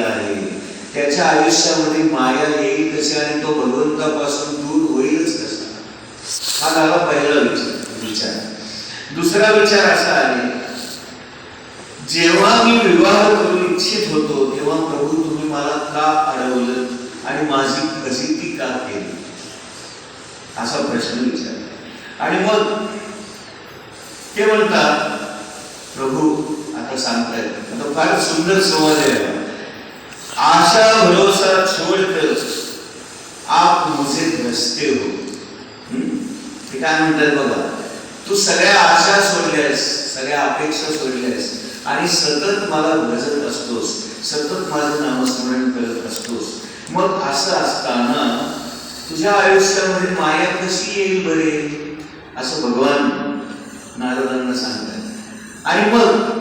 गेलेला आहे, त्याच्या आयुष्यामध्ये माया येईल कशी आणि तो भगवंतापासून दूर होईलच कसा? हा झाला पहिला विचार. दुसरा विचार असा आहे, जेव्हा मी विवाह करू इच्छित होतो तेव्हा प्रभू तुम्ही मला का अडवलं आणि माझी फजिती का केली? असा प्रश्न विचारला. आणि मग ते म्हणतात, प्रभू आता सांगतायत, आता फार सुंदर संवाद आहे, आशा भरोसा छोडकर आप मुझे भजते हो. ते काय म्हणतात बघा, तू सगळ्या आशा सोडल्यास, सगळ्या अपेक्षा सोडल्यास आणि सतत मला भजत असतोस, सतत माझं नामस्मरण करत असतोस. मग असं असताना तुझ्या आयुष्यामध्ये माया कशी येईल बरे? असं भगवान नारदांना सांगतात. आणि मग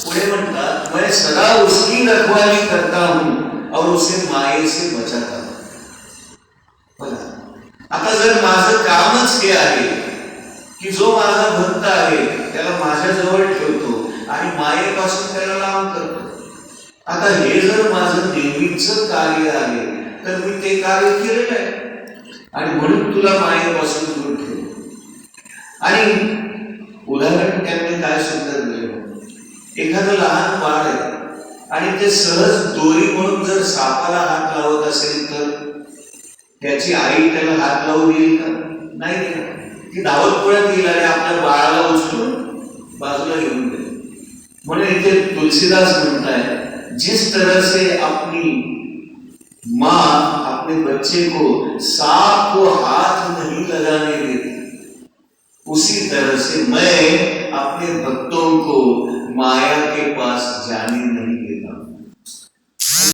पुढे म्हणतात, मैं सदा उसकी रखवाली करता हूं और उसे माये से बचाता हूं. बघा, आता जर माझं कामच हे आहे की जो माझा भक्त आहे त्याला माझ्या जवळ ठेवतो आणि मायेपासून त्याला लांब करतो, आता हे जर माझं नेहमीचं कार्य आहे तर मी ते कार्य केलेलं आहे आणि म्हणून तुला मायेपासून दूर ठेवतो. आणि उदाहरण त्यांनी काय सुंदर दिलं, एखादं लहान बाळ आहे आणि ते सहज दोरी म्हणून जर सापाला हात लावत असेल तर त्याची आई त्याला हात लावू देईल का? नाही देणार. ती धावत पळत येईल आणि आपल्या बाळाला उचलून बाजूला घेऊन देईल. म्हणून इथे तुलसीदास म्हणताय, जिस तरह से अपनी माँ अपने बच्चे को सांप को हाथ नहीं लगाने देती, उसी तरह से मैं अपने भक्तों को माया के पास जाने नहीं देता.